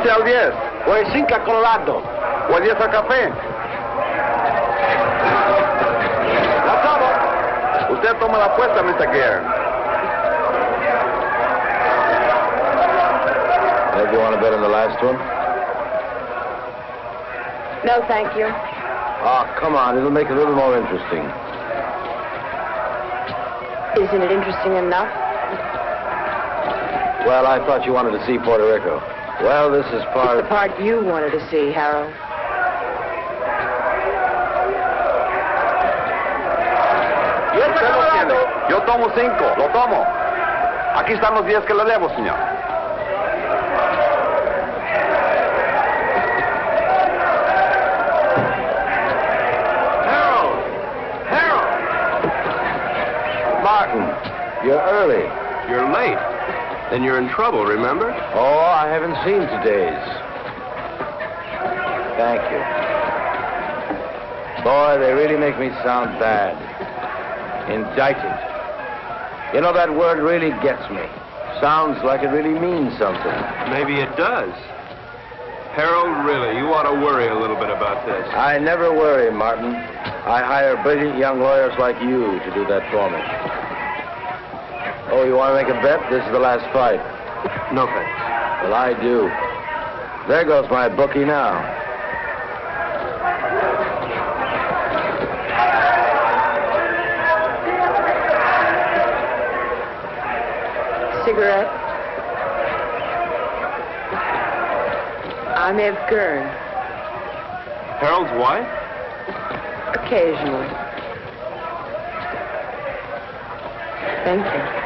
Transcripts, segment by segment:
15 al 10. O el 5 al Colorado. O el 10 al café. Lanzado. Usted toma la apuesta, Mr. Gare. Ed, you want to bet on the last one? No, thank you. Oh, come on. It'll make it a little more interesting. Isn't it interesting enough? Well, I thought you wanted to see Puerto Rico. Well, this is part... It's the part you wanted to see, Harold. Usted lo tiene. Yo tomo 5. Lo tomo. Aquí están los 10 que le debo, señor. You're early. You're late. Then you're in trouble, remember? Oh, I haven't seen today's. Thank you. Boy, they really make me sound bad. Indicted. You know, that word really gets me. Sounds like it really means something. Maybe it does. Harold, really, you ought to worry a little bit about this. I never worry, Martin. I hire brilliant young lawyers like you to do that for me. Oh, you want to make a bet? This is the last fight. No thanks. Well, I do. There goes my bookie now. Cigarette? I'm Eve Gurn. Harold's wife? Occasionally. Thank you.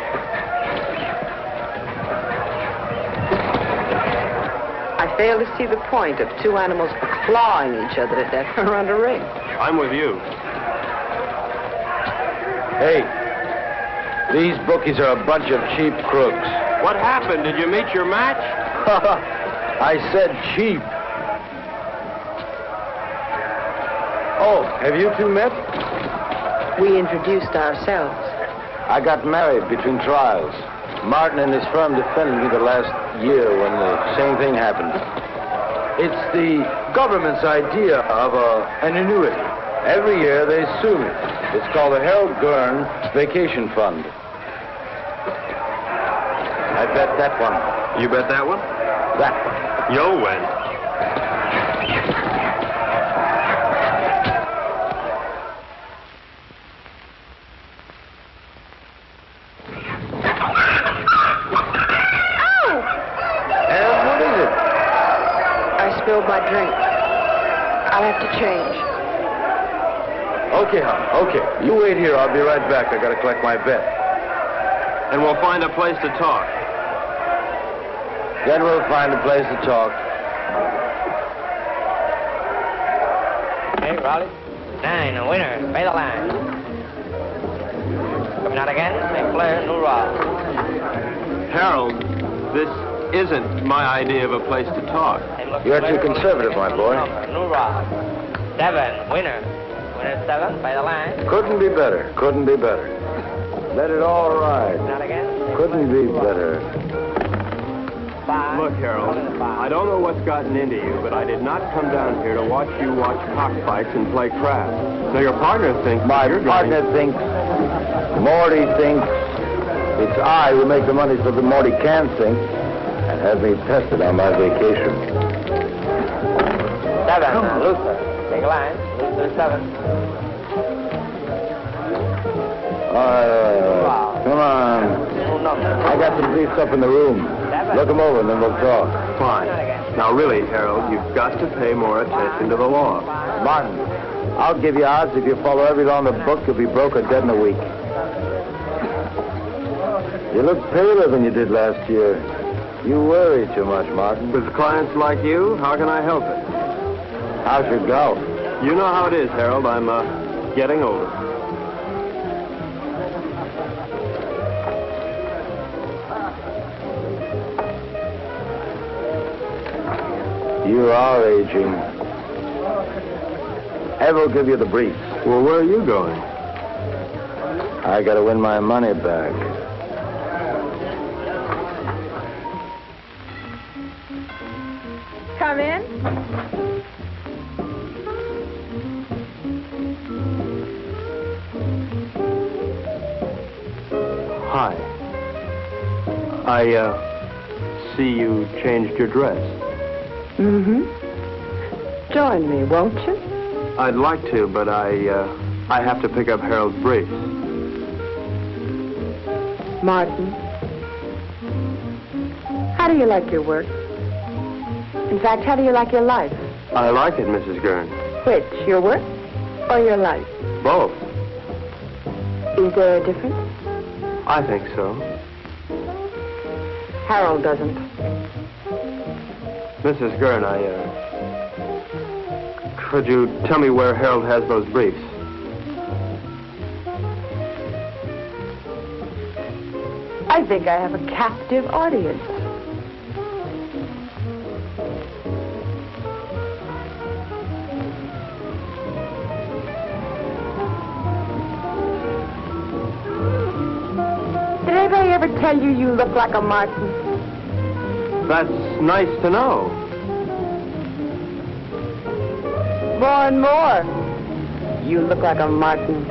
I fail to see the point of two animals clawing each other to death around a ring. I'm with you. Hey, these bookies are a bunch of cheap crooks. What happened? Did you meet your match? I said cheap. Oh, have you two met? We introduced ourselves. I got married between trials. Martin and his firm defended me the last year when the same thing happened. It's the government's idea of an annuity. Every year they sue me. It's called the Harold Gurn Vacation Fund. I bet that one. You bet that one? That one. You'll win. Spilled my drink. I'll have to change. Okay, hon. Okay. You wait here. I'll be right back. I gotta collect my bet. And we'll find a place to talk. Then we'll find a place to talk. Hey, Raleigh. 9, a winner. Pay the line. Coming out again. St. Clair, New Rock. Harold, this isn't my idea of a place to talk. You're too conservative, my boy. New Rock. 7, winner. Winner 7, by the line. Couldn't be better. Couldn't be better. Let it all ride. Not again. Couldn't be better. 5. Look, Harold, I don't know what's gotten into you, but I did not come down here to watch you watch cockfights and play craps. Now, your partner thinks... My partner thinks, Morty thinks, it's I who make the money so that Morty can think and have me tested on my vacation. 7, Luther. Take a line. Luther 7. All right. Come on. I got some beefs up in the room. Look them over and then we'll talk. Fine. Now, really, Harold, you've got to pay more attention to the law. Martin, I'll give you odds if you follow every law in the book, you'll be broke or dead in a week. You look paler than you did last year. You worry too much, Martin. With clients like you, how can I help it? How's your golf? You know how it is, Harold. I'm getting older. You are aging. Ev will give you the briefs. Well, where are you going? I gotta win my money back. Hi. I see you changed your dress. Mm-hmm. Join me, won't you? I'd like to, but I have to pick up Harold's briefs. Martin, how do you like your work? In fact, how do you like your life? I like it, Mrs. Gurn. Which, your work or your life? Both. Is there a difference? I think so. Harold doesn't. Mrs. Gurn, could you tell me where Harold has those briefs? I think I have a captive audience. Did anybody ever tell you you look like a Martin? That's nice to know. More and more. You look like a Martin.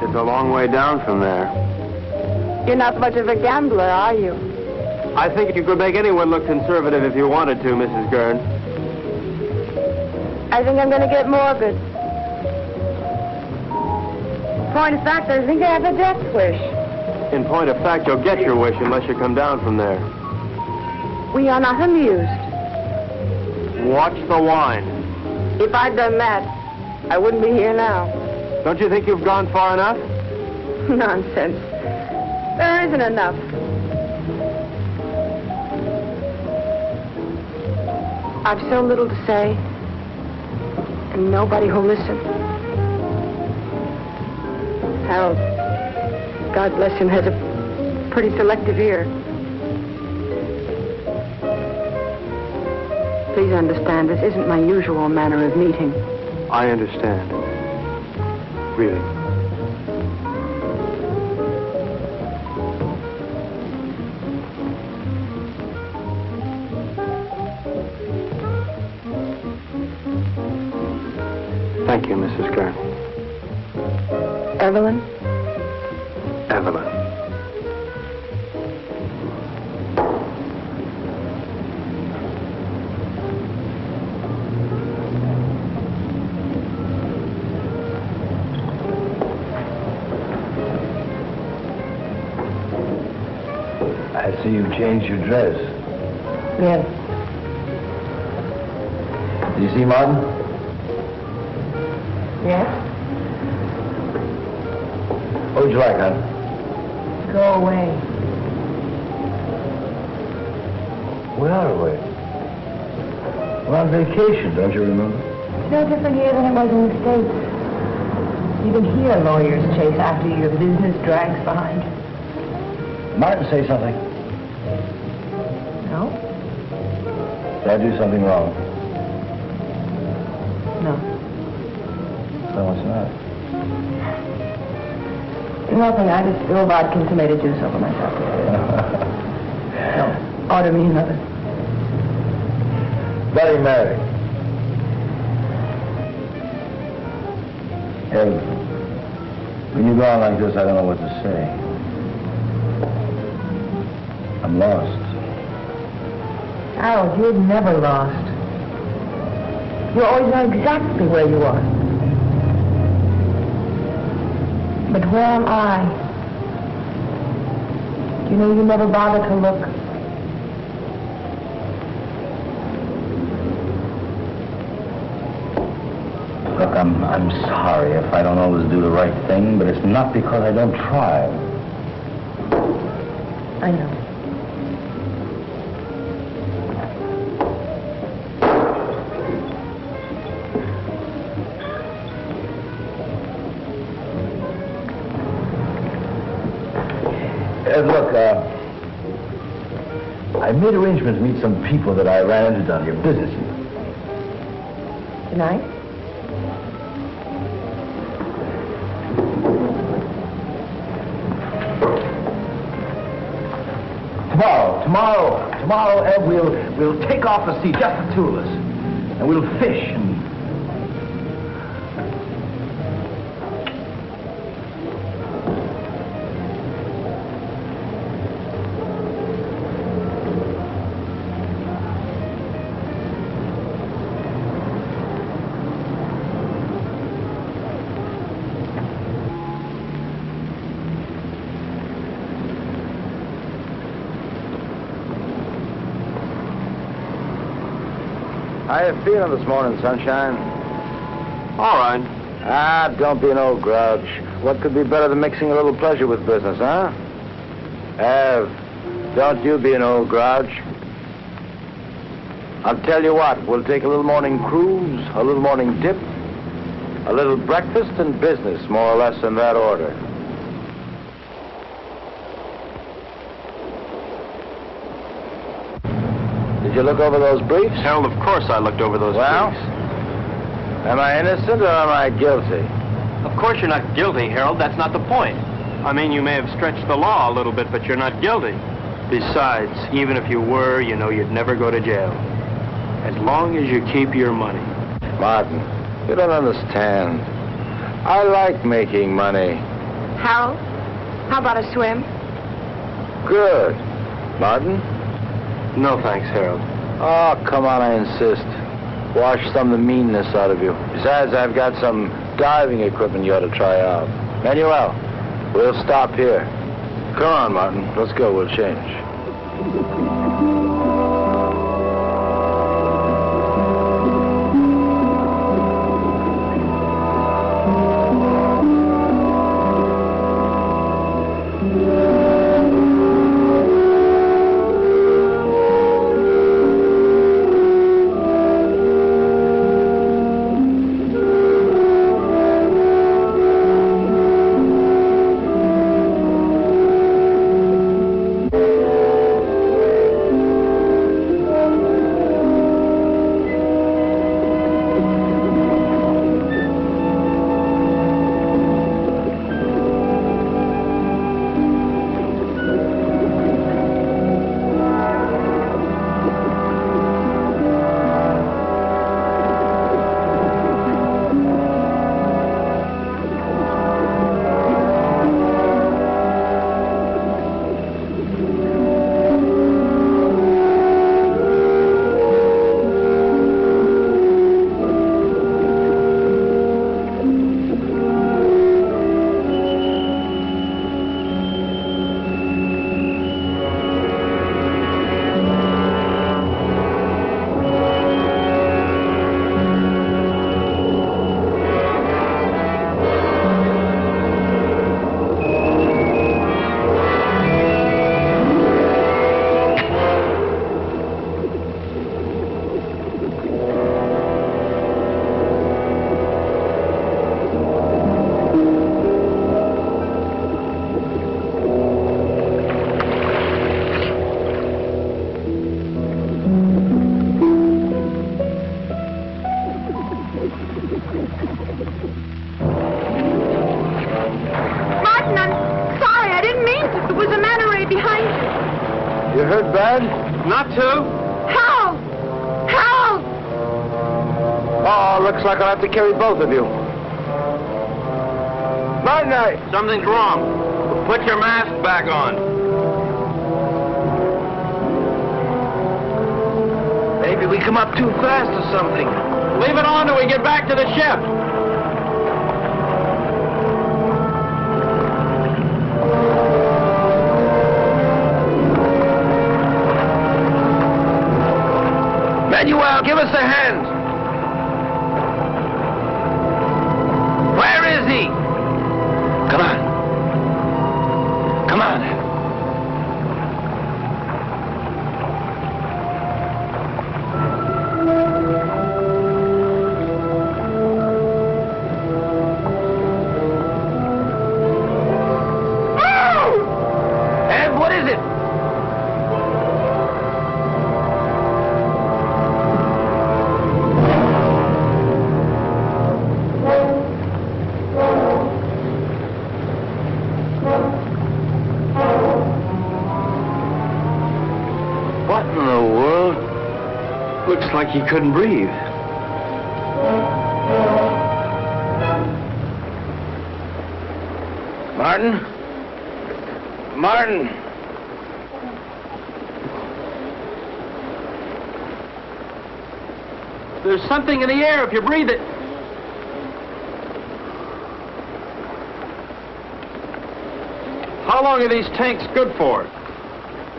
It's a long way down from there. You're not much of a gambler, are you? I think you could make anyone look conservative if you wanted to, Mrs. Gurn. I think I'm going to get morbid. Point of fact, I think I have a death wish. In point of fact, you'll get your wish unless you come down from there. We are not amused. Watch the wine. If I'd done that, I wouldn't be here now. Don't you think you've gone far enough? Nonsense. There isn't enough. I've so little to say, and nobody who'll listen. Harold, God bless him, has a pretty selective ear. Please understand, this isn't my usual manner of meeting. I understand. Really. Thank you, Mrs. Gurn. Evelyn? Evelyn. I see you've changed your dress. Yes. Do you see Martin? Yes? What would you like, hon? Go away. We are away. We're on vacation, don't you remember? It's no different here than it was in the States. Even here, lawyers chase after your business drags behind you. Martin, say something. No? Did I do something wrong? No. No, it's not. Nothing. I just spilled vodka and tomato juice over myself. No. Order me another. Bloody Mary. Hey, when you go on like this, I don't know what to say. I'm lost. Harold, you're never lost. You always know exactly where you are. But where am I? You know, you never bother to look. Look, I'm sorry if I don't always do the right thing, but it's not because I don't try. I know. Look, I made arrangements to meet some people that I ran into down here, business. Tonight? Tomorrow, Ed, we'll take off the sea, just the two of us, and we'll fish and... How you feeling this morning, sunshine? All right. Ah, don't be an old grouch. What could be better than mixing a little pleasure with business, huh? Ev, don't you be an old grouch. I'll tell you what, we'll take a little morning cruise, a little morning dip, a little breakfast and business, more or less in that order. Did you look over those briefs? Harold, of course I looked over those Well? briefs. Am I innocent or am I guilty? Of course you're not guilty, Harold. That's not the point. I mean, you may have stretched the law a little bit, but you're not guilty. Besides, even if you were, you know you'd never go to jail. As long as you keep your money. Martin, you don't understand. I like making money. Harold, how about a swim? Good. Martin? No thanks, Harold. Oh, come on, I insist. Wash some of the meanness out of you. Besides, I've got some diving equipment you ought to try out. Manuel, we'll stop here. Come on, Martin. Let's go. We'll change. You hurt bad? Not to. Help! Help! Oh, looks like I'll have to carry both of you. Night night. Something's wrong. Put your mask back on. Maybe we come up too fast or something. Leave it on till we get back to the ship. Manuel, give us a hand. Where is he? Come on. Come on. Ed, what is it? Looks like he couldn't breathe. Martin? Martin! There's something in the air if you breathe it. How long are these tanks good for?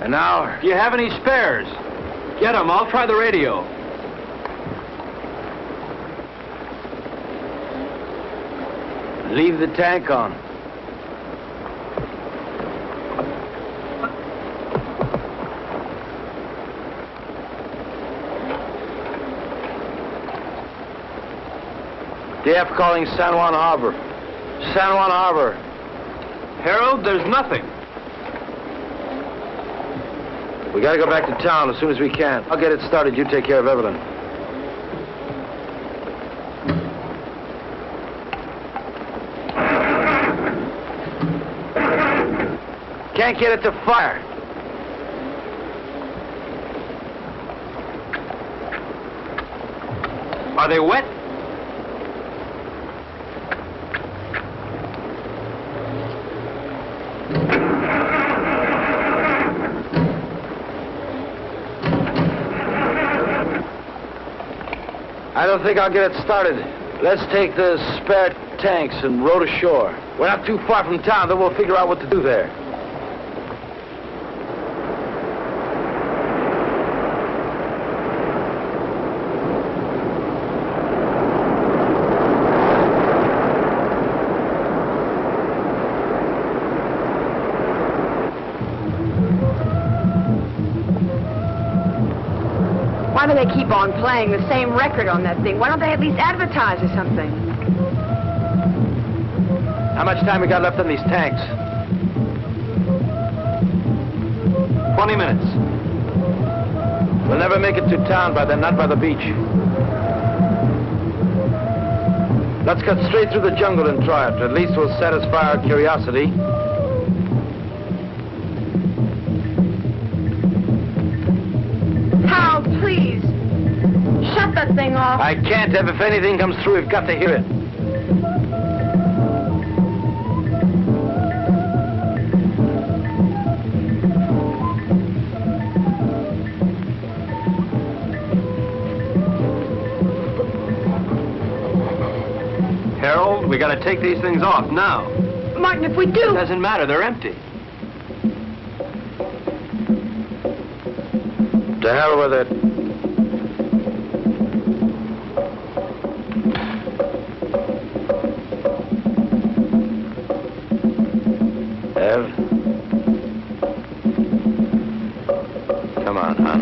An hour. Do you have any spares? Get them. I'll try the radio. Leave the tank on. DF calling San Juan Harbor. San Juan Harbor. Harold, there's nothing. We gotta go back to town as soon as we can. I'll get it started. You take care of Evelyn. Can't get it to fire. Are they wet? I don't think I'll get it started. Let's take the spare tanks and row to shore. We're not too far from town, then we'll figure out what to do there. Why do they keep on playing the same record on that thing? Why don't they at least advertise or something? How much time we got left on these tanks? 20 minutes. We'll never make it to town by then, not by the beach. Let's cut straight through the jungle and try it. At least we'll satisfy our curiosity. Hal, please. Shut that thing off. I can't, Ev. If anything comes through, we've got to hear it. Harold, we gotta take these things off now. Martin, if we do... It doesn't matter, they're empty. To hell with it. Ev? Come on, hon.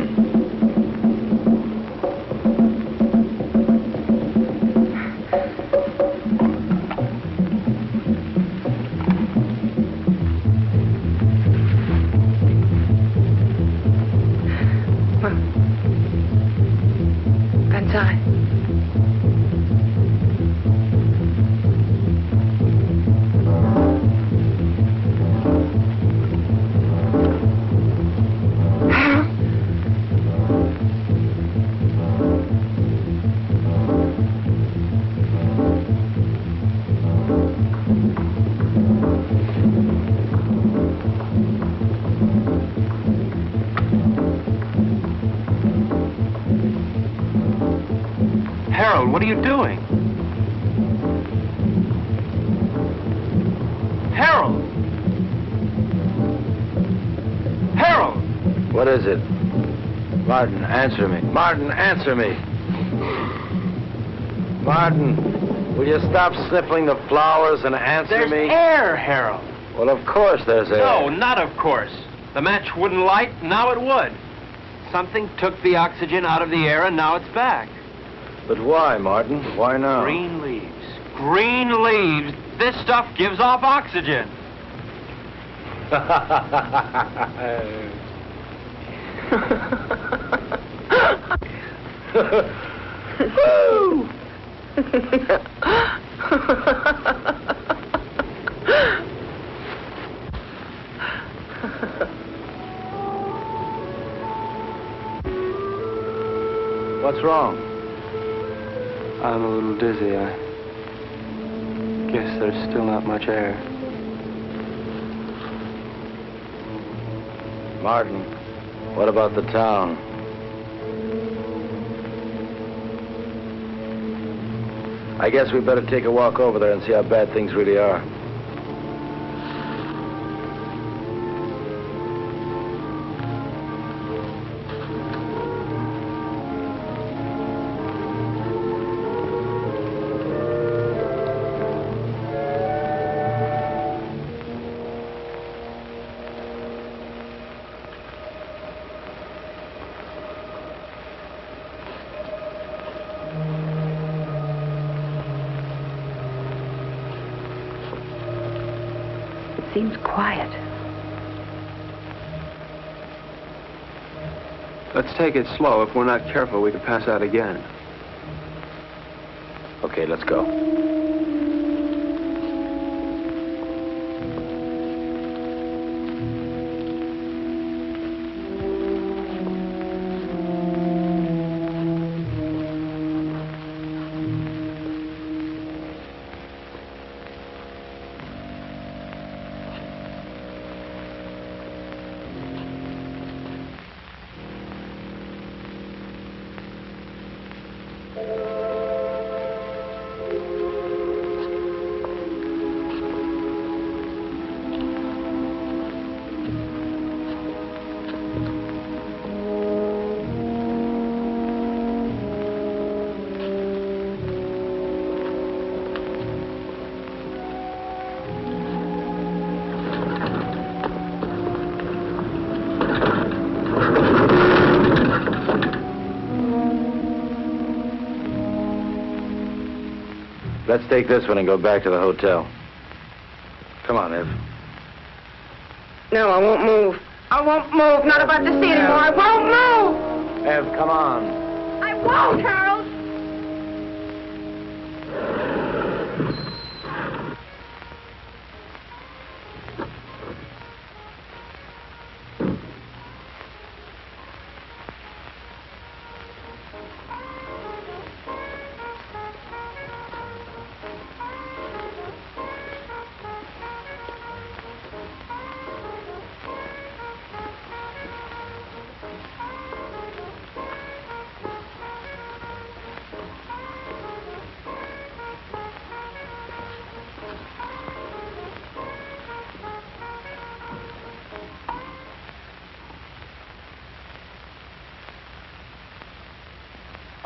Harold, what are you doing? Harold! Harold! What is it? Martin, answer me. Martin, answer me. Martin, will you stop sniffling the flowers and answer There's me? air, Harold. Well, of course there's air. No, not of course. The match wouldn't light, now it would. Something took the oxygen out of the air, and now it's back. But why, Martin? Why now? Green leaves. Green leaves. This stuff gives off oxygen. Woo! What's wrong? I'm a little dizzy. I guess there's still not much air. Martin, what about the town? I guess we better take a walk over there and see how bad things really are. Seems quiet. Let's take it slow. If we're not careful, we could pass out again. Okay, let's go. Let's take this one and go back to the hotel. Come on, Ev. No, I won't move. I won't move. Not about to see anymore. I won't move. Ev, come on. I won't, Harold.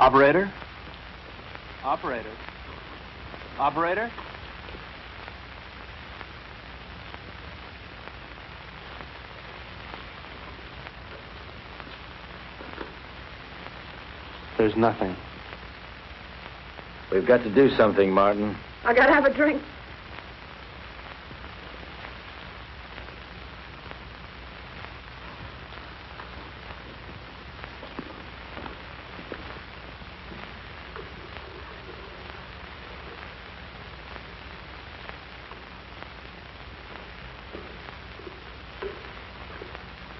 Operator? Operator? Operator? There's nothing. We've got to do something, Martin. I gotta have a drink.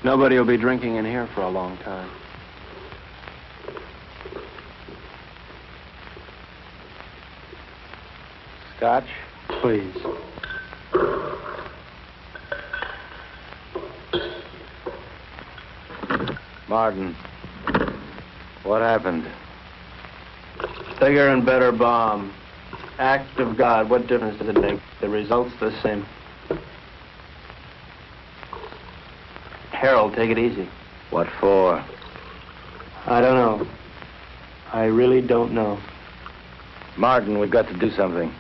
Nobody will be drinking in here for a long time. Scotch? Please. Martin, what happened? Bigger and better bomb. Act of God. What difference does it make? The result's the same. Harold, take it easy. What for? I don't know. I really don't know. Martin, we've got to do something.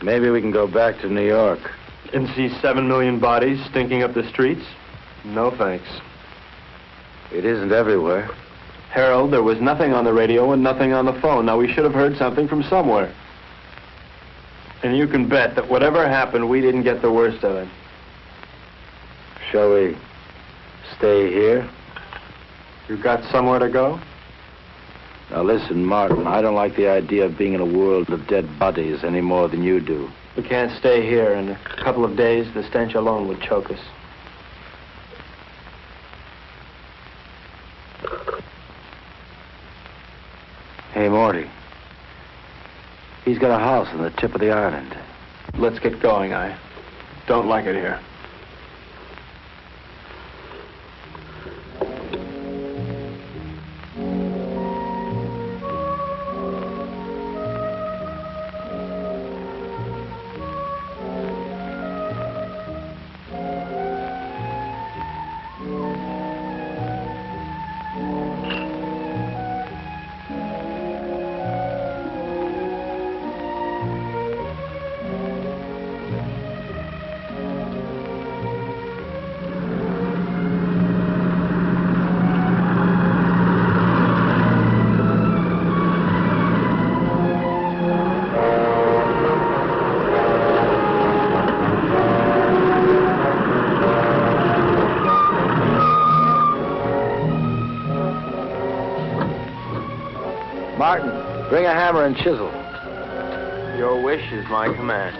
Maybe we can go back to New York. And see 7 million bodies stinking up the streets? No thanks. It isn't everywhere. Harold, there was nothing on the radio and nothing on the phone. Now, we should have heard something from somewhere. And you can bet that whatever happened, we didn't get the worst of it. Shall we stay here? You got somewhere to go? Now listen, Martin, I don't like the idea of being in a world of dead bodies any more than you do. We can't stay here. In a couple of days, the stench alone would choke us. Morty. He's got a house on the tip of the island. Let's get going. I don't like it here. Martin, bring a hammer and chisel. Your wish is my command.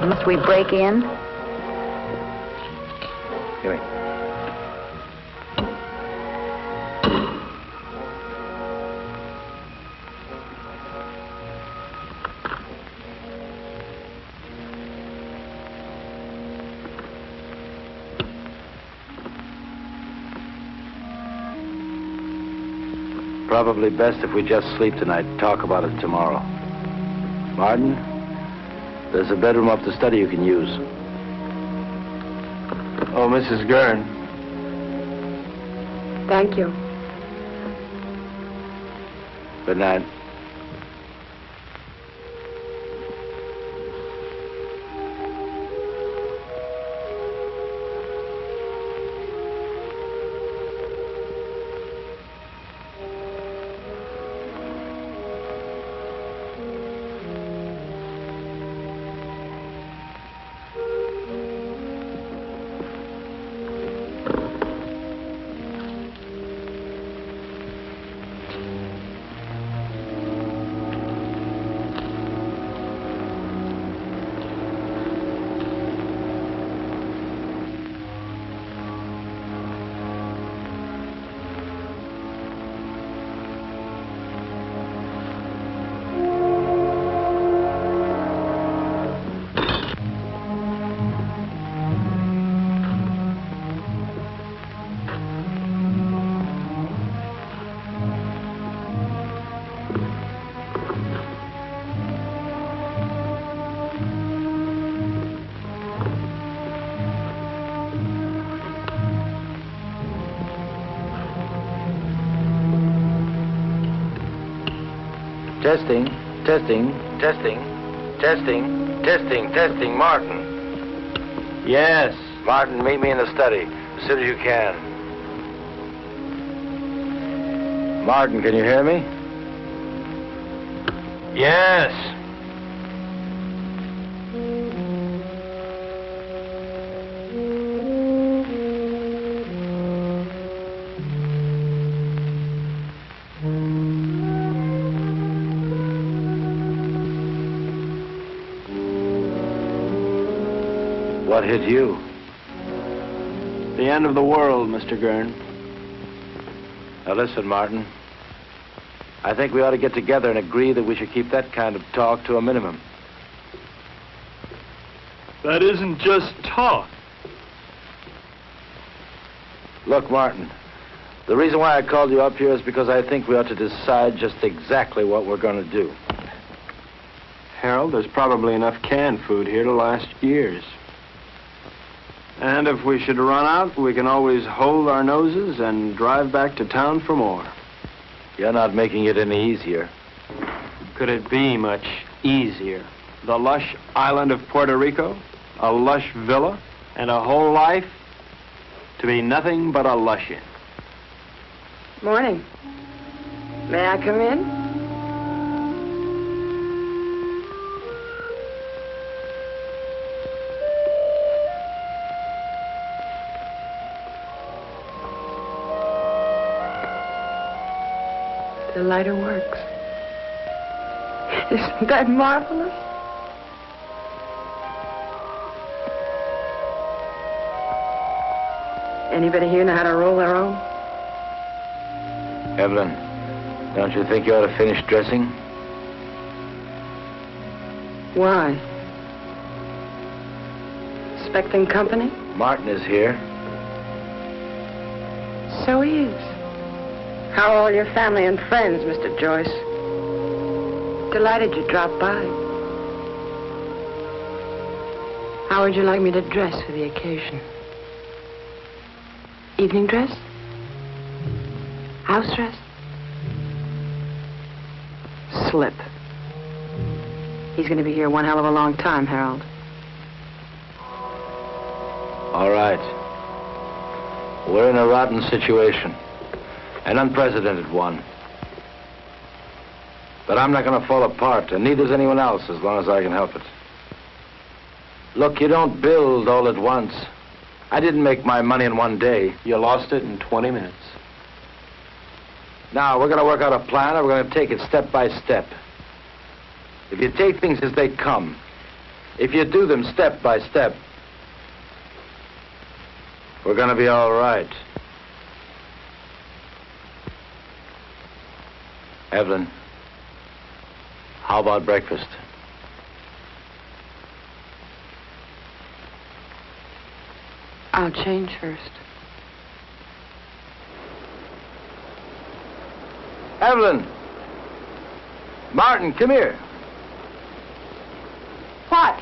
Must we break in? Give me. Probably best if we just sleep tonight and talk about it tomorrow. Martin, there's a bedroom up the study you can use. Oh, Mrs. Gurn. Thank you. Good night. Testing, testing, testing, testing, testing, testing. Martin. Yes. Martin, meet me in the study as soon as you can. Martin, can you hear me? Yes. What hit you? The end of the world, Mr. Gurn. Now listen, Martin. I think we ought to get together and agree that we should keep that kind of talk to a minimum. That isn't just talk. Look, Martin, the reason why I called you up here is because I think we ought to decide just exactly what we're going to do. Harold, there's probably enough canned food here to last years. And if we should run out, we can always hold our noses and drive back to town for more. You're not making it any easier. Could it be much easier? The lush island of Puerto Rico, a lush villa, and a whole life to be nothing but a lush in. Morning. May I come in? The lighter works. Isn't that marvelous? Anybody here know how to roll their own? Evelyn, don't you think you ought to finish dressing? Why? Expecting company? Martin is here. So he is. How are all your family and friends, Mr. Joyce? Delighted you dropped by. How would you like me to dress for the occasion? Evening dress? House dress? Slip. He's going to be here one hell of a long time, Harold. All right. We're in a rotten situation. An unprecedented one. But I'm not going to fall apart, and neither's anyone else as long as I can help it. Look, you don't build all at once. I didn't make my money in one day. You lost it in 20 minutes. Now, we're going to work out a plan, and we're going to take it step by step. If you take things as they come, if you do them step by step, we're going to be all right. Evelyn, how about breakfast? I'll change first. Evelyn! Martin, come here. What?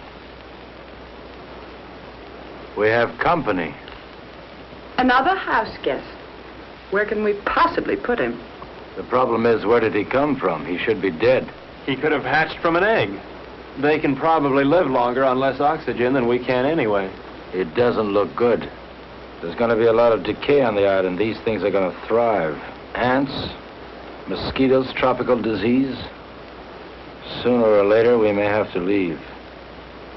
We have company. Another house guest. Where can we possibly put him? The problem is, where did he come from? He should be dead. He could have hatched from an egg. They can probably live longer on less oxygen than we can anyway. It doesn't look good. There's going to be a lot of decay on the island. These things are going to thrive. Ants, mosquitoes, tropical disease. Sooner or later, we may have to leave.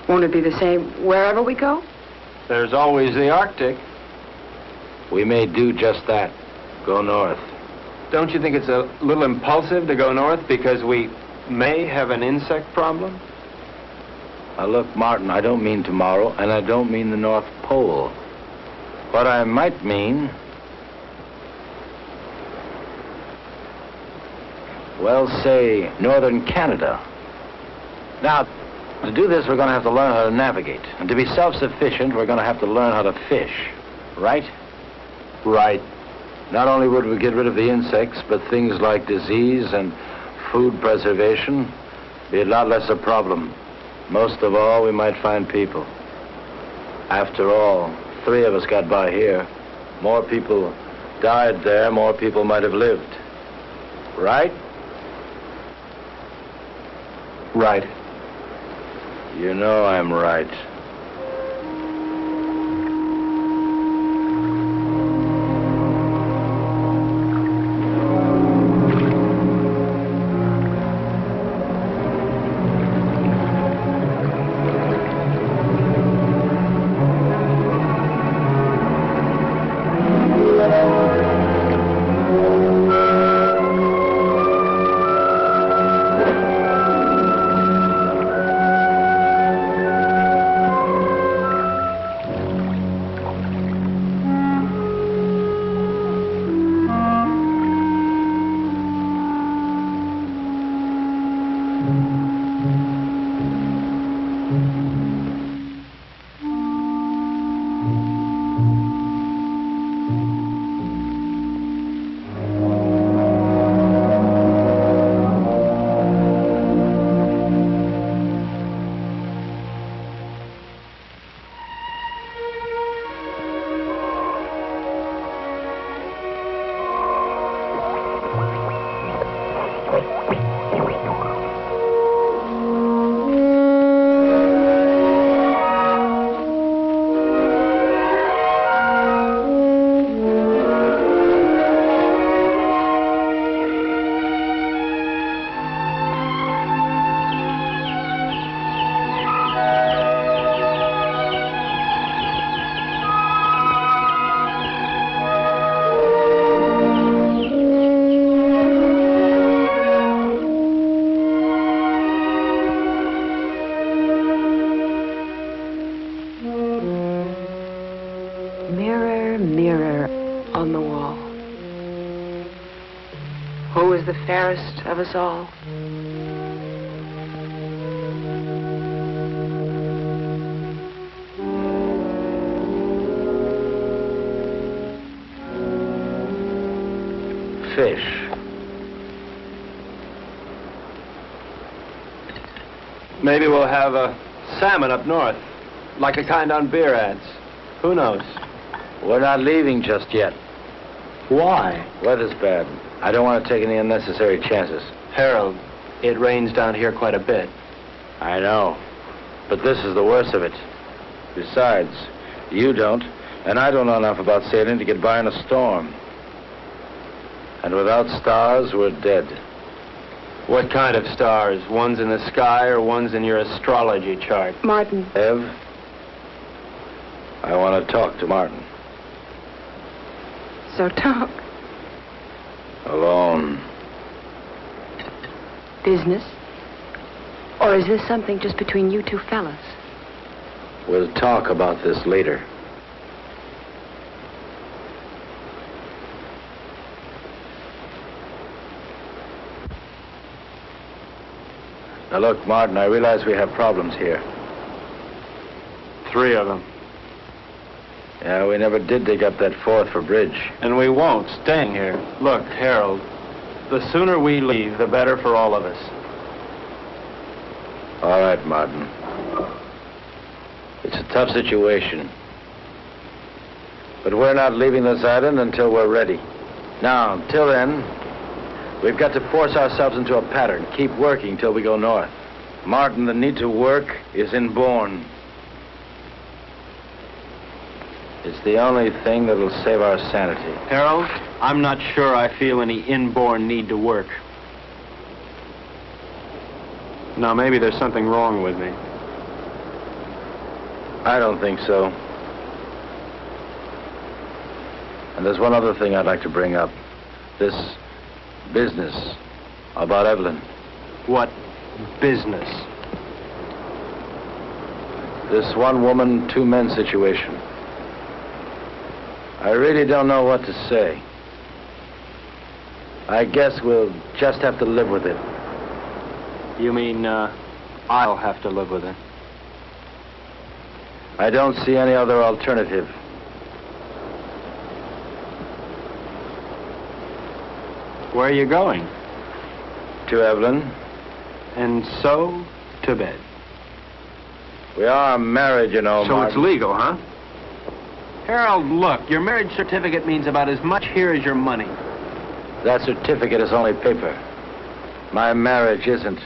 Won't it be the same wherever we go? There's always the Arctic. We may do just that. Go north. Don't you think it's a little impulsive to go north because we may have an insect problem? Now look, Martin, I don't mean tomorrow, and I don't mean the North Pole. What I might mean, well, say, northern Canada. Now, to do this, we're going to have to learn how to navigate. And to be self-sufficient, we're going to have to learn how to fish. Right? Right. Not only would we get rid of the insects, but things like disease and food preservation be a lot less a problem. Most of all, we might find people. After all, 3 of us got by here. More people died there, more people might have lived. Right? Right. You know I'm right. Who is the fairest of us all? Fish. Maybe we'll have a salmon up north, like the kind on beer ads. Who knows? We're not leaving just yet. Why? Weather's bad. I don't want to take any unnecessary chances. Harold, it rains down here quite a bit. I know. But this is the worst of it. Besides, you don't, and I don't know enough about sailing to get by in a storm. And without stars, we're dead. What kind of stars? Ones in the sky or ones in your astrology chart? Martin. Ev, I want to talk to Martin. So talk. Alone. Business? Or is this something just between you two fellas? We'll talk about this later. Now look, Martin, I realize we have problems here. 3 of them. Yeah, we never did dig up that fourth for bridge. And we won't, staying here. Look, Harold, the sooner we leave, the better for all of us. All right, Martin. It's a tough situation. But we're not leaving this island until we're ready. Now, until then, we've got to force ourselves into a pattern, keep working till we go north. Martin, the need to work is inborn. It's the only thing that'll save our sanity. Harold, I'm not sure I feel any inborn need to work. Now, maybe there's something wrong with me. I don't think so. And there's one other thing I'd like to bring up. This business about Evelyn. What business? This one woman, 2 men situation. I really don't know what to say. I guess we'll just have to live with it. You mean, I'll have to live with it? I don't see any other alternative. Where are you going? To Evelyn. And so, to bed. We are married, you know, So Martin. it's legal, huh? Harold, look, your marriage certificate means about as much here as your money. That certificate is only paper. My marriage isn't.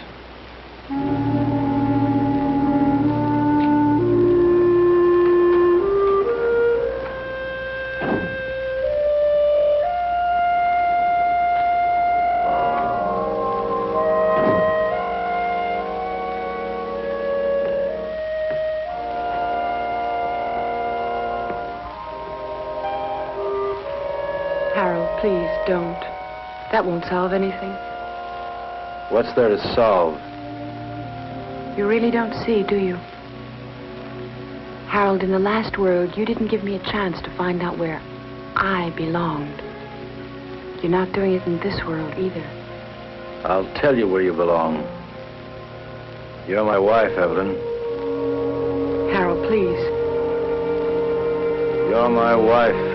Harold, please don't. That won't solve anything. What's there to solve? You really don't see, do you? Harold, in the last world, you didn't give me a chance to find out where I belonged. You're not doing it in this world either. I'll tell you where you belong. You're my wife, Evelyn. Harold, please. You're my wife.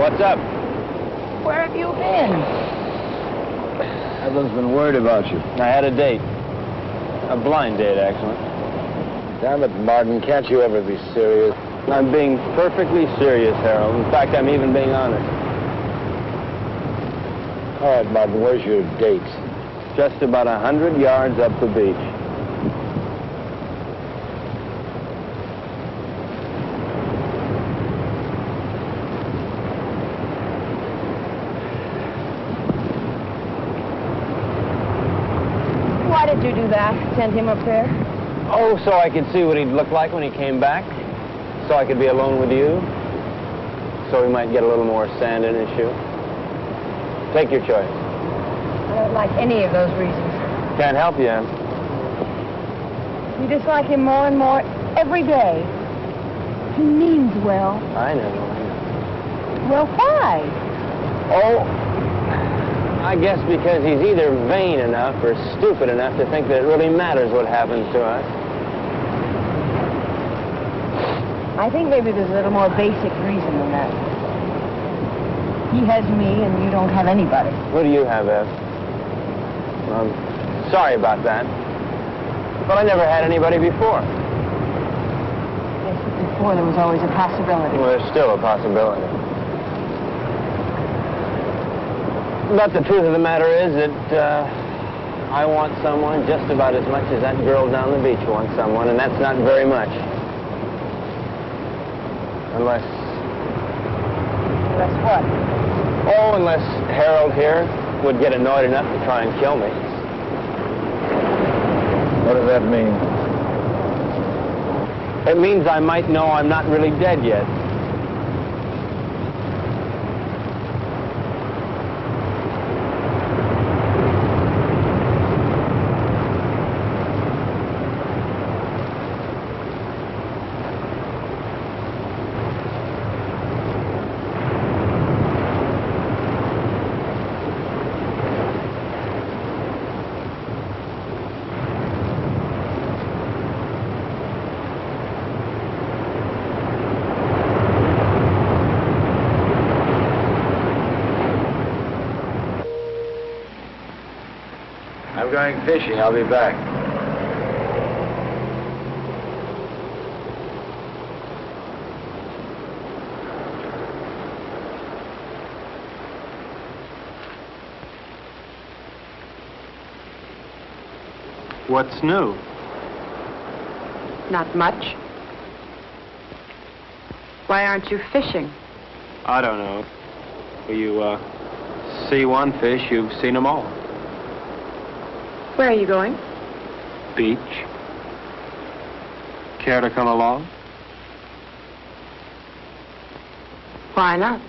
what's up? Where have you been? Evelyn's been worried about you. I had a date. A blind date, actually. Damn it, Martin, can't you ever be serious? I'm being perfectly serious, Harold. In fact, I'm even being honest. All right, Martin, where's your date? Just about 100 yards up the beach. Why did you do that? Send him up there? Oh, so I could see what he'd look like when he came back. So I could be alone with you. So he might get a little more sand in his shoe. Take your choice. I don't like any of those reasons. Can't help you, Em. You dislike him more and more every day. He means well. I know. Well, why? Oh, I guess because he's either vain enough or stupid enough to think that it really matters what happens to us. I think maybe there's a little more basic reason than that. He has me and you don't have anybody. What do you have, Ev? I'm sorry about that. But I never had anybody before. Yes, but before there was always a possibility. Well, there's still a possibility. But the truth of the matter is that I want someone just about as much as that girl down the beach wants someone, and that's not very much. Unless... Unless what? Oh, unless Harold here would get annoyed enough to try and kill me. What does that mean? It means I might know I'm not really dead yet. I'm going fishing. I'll be back. What's new? Not much. Why aren't you fishing? I don't know. You see one fish, you've seen them all. Where are you going? Beach. Care to come along? Why not?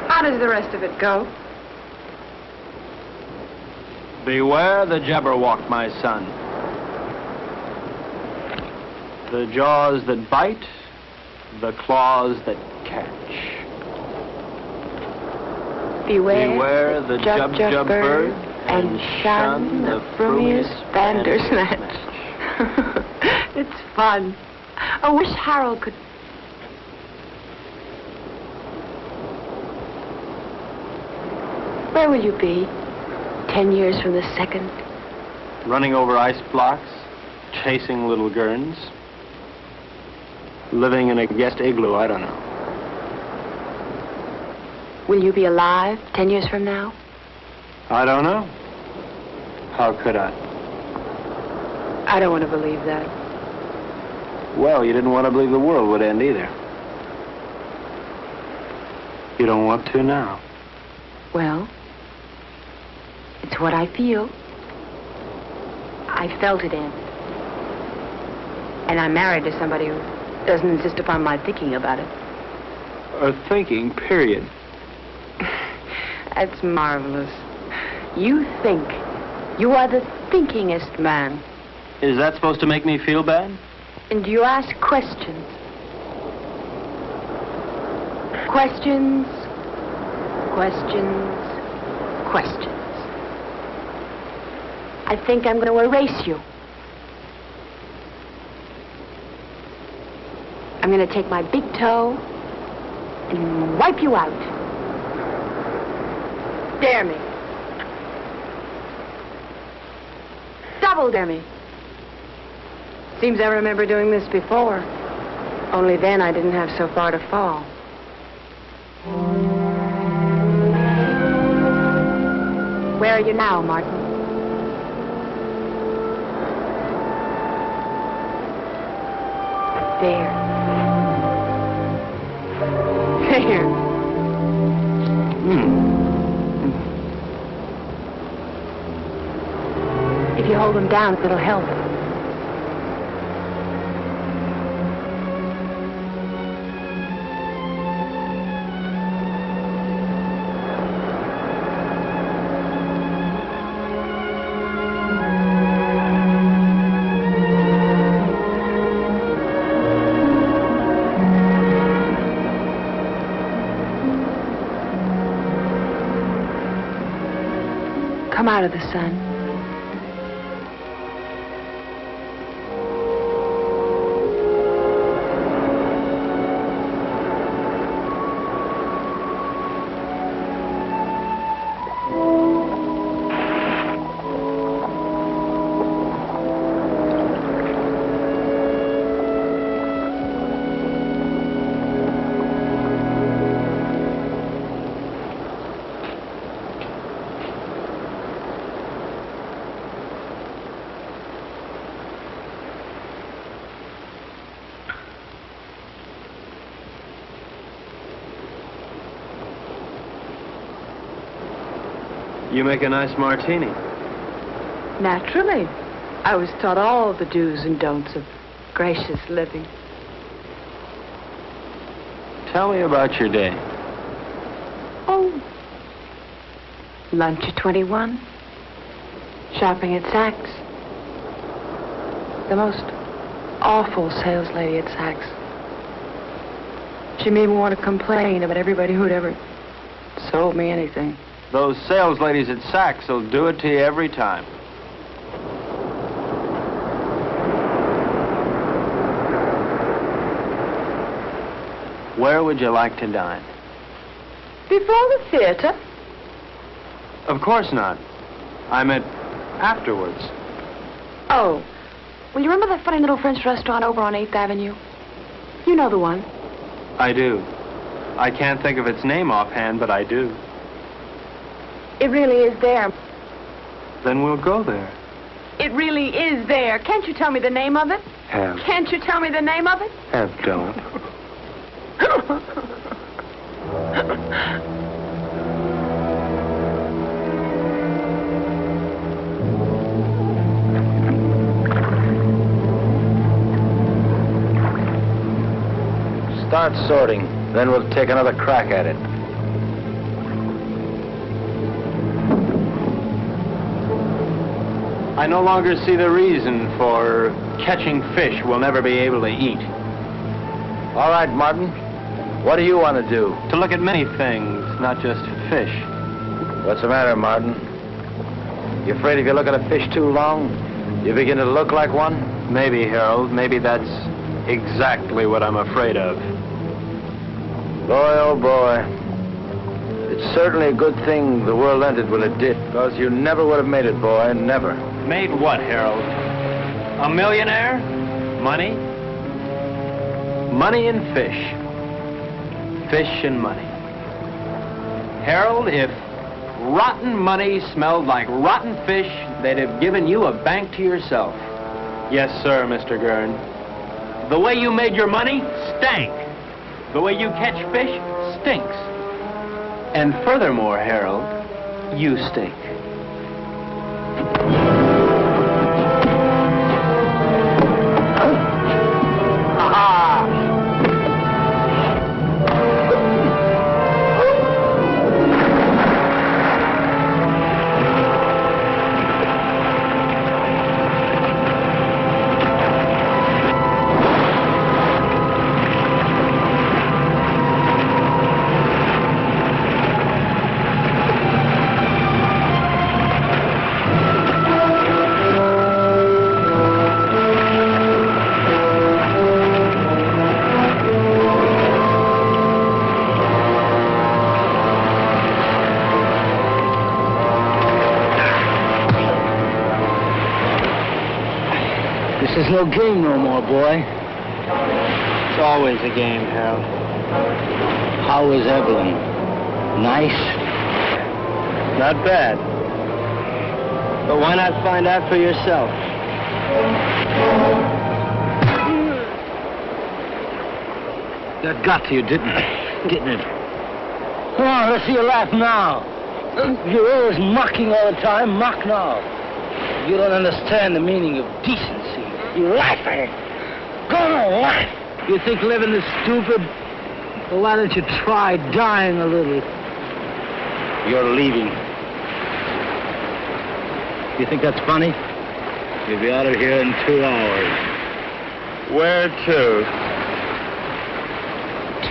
How does the rest of it go? Beware the Jabberwock, my son. The jaws that bite, the claws that catch. Beware the jub bird, and shun the frumious bandersnatch. It's fun. I wish Harold could... Where will you be 10 years from the second? Running over ice blocks, chasing little gurns, living in a guest igloo, I don't know. Will you be alive 10 years from now? I don't know. How could I? I don't want to believe that. Well, you didn't want to believe the world would end either. You don't want to now. Well, it's what I feel. I felt it in. And I'm married to somebody who doesn't insist upon my thinking about it. Thinking, period. That's marvelous. You think. You are the thinkingest man. Is that supposed to make me feel bad? And you ask questions. Questions, questions, questions. I think I'm going to erase you. I'm going to take my big toe and wipe you out. Dare me. Double dare me. Seems I remember doing this before. Only then I didn't have so far to fall. Where are you now, Martin? There. There. If you hold them down, it'll help. Come out of the sun. You make a nice martini. Naturally. I was taught all the do's and don'ts of gracious living. Tell me about your day. Oh. Lunch at 21. Shopping at Saks. The most awful sales lady at Saks. She made me want to complain about everybody who'd ever sold me anything. Those sales ladies at Saks will do it to you every time. Where would you like to dine? Before the theater? Of course not. I meant afterwards. Oh. Well, you remember that funny little French restaurant over on 8th Avenue? You know the one. I do. I can't think of its name offhand, but I do. It really is there. Then we'll go there. It really is there. Can't you tell me the name of it? Have. Can't you tell me the name of it? Have don't. Start sorting, then we'll take another crack at it. I no longer see the reason for catching fish we'll never be able to eat. All right, Martin. What do you want to do? To look at many things, not just fish. What's the matter, Martin? You afraid if you look at a fish too long, you begin to look like one? Maybe, Harold. Maybe that's exactly what I'm afraid of. Boy, oh boy. It's certainly a good thing the world ended when it did, because you never would have made it, boy, never. Made what, Harold? A millionaire? Money? Money and fish. Fish and money. Harold, if rotten money smelled like rotten fish, they'd have given you a bank to yourself. Yes, sir, Mr. Gurn. The way you made your money stank. The way you catch fish stinks. And furthermore, Harold, you stink. is no game no more, boy. It's always a game, Harold. How is Evelyn? Nice? Not bad. But why not find out for yourself? That got to you, didn't it? Come on, let's see you laugh now. You're always mocking all the time. Mock now. You don't understand the meaning of decency. You're laughing. Go on, laugh. You think living is stupid? Well, why don't you try dying a little? You're leaving. You think that's funny? You'll be out of here in 2 hours. Where to?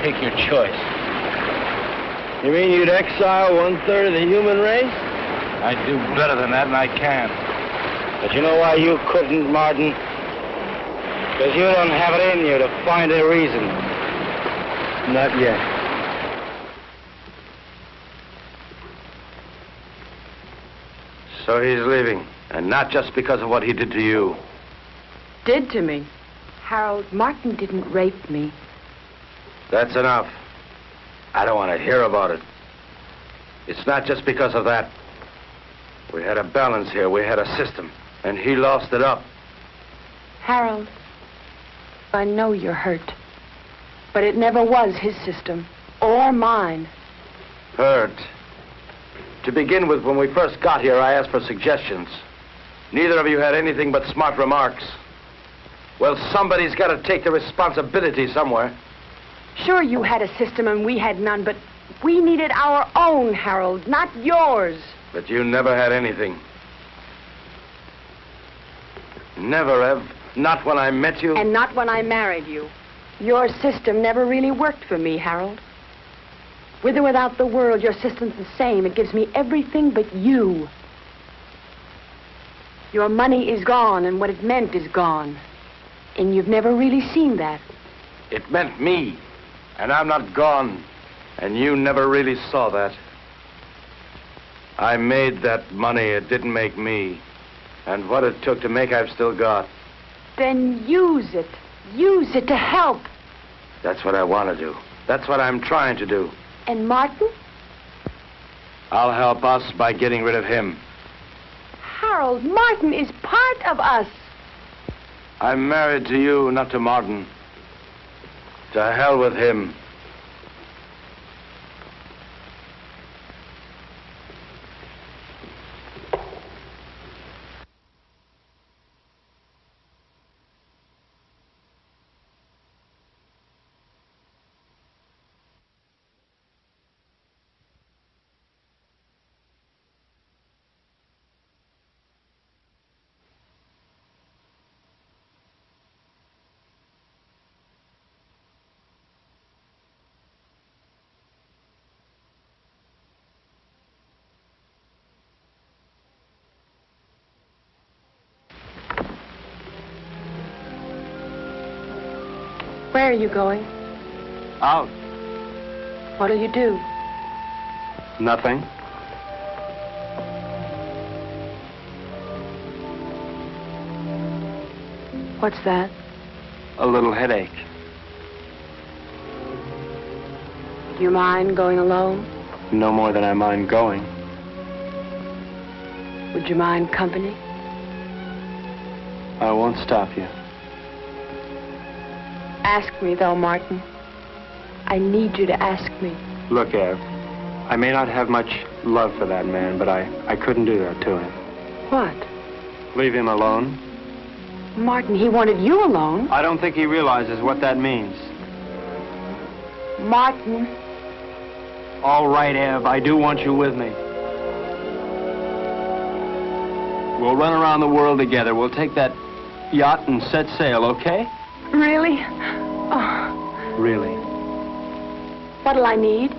Take your choice. You mean you'd exile 1/3 of the human race? I'd do better than that, and I can. But you know why you couldn't, Martin? Because you don't have it in you to find a reason. Not yet. So he's leaving, and not just because of what he did to you. Did to me. Harold, Martin didn't rape me. That's enough. I don't want to hear about it. It's not just because of that. We had a balance here. We had a system, and he lost it up. Harold, I know you're hurt. But it never was his system, or mine. Hurt. To begin with, when we first got here, I asked for suggestions. Neither of you had anything but smart remarks. Well, somebody's got to take the responsibility somewhere. Sure, you had a system and we had none, but we needed our own, Harold, not yours. But you never had anything. Never, Ev. Not when I met you. And not when I married you. Your system never really worked for me, Harold. With or without the world, your system's the same. It gives me everything but you. Your money is gone, and what it meant is gone. And you've never really seen that. It meant me. And I'm not gone. And you never really saw that. I made that money. It didn't make me. And what it took to make, I've still got. Then use it. Use it to help. That's what I want to do. That's what I'm trying to do. And Martin? I'll help us by getting rid of him. Harold, Martin is part of us. I'm married to you, not to Martin. To hell with him. Where are you going? Out. What'll you do? Nothing. What's that? A little headache. Do you mind going alone? No more than I mind going. Would you mind company? I won't stop you. Ask me, though, Martin. I need you to ask me. Look, Ev, I may not have much love for that man, but I couldn't do that to him. What? Leave him alone? Martin, he wanted you alone. I don't think he realizes what that means. Martin. All right, Ev, I do want you with me. We'll run around the world together. We'll take that yacht and set sail, okay? Really? Oh. Really. What'll I need?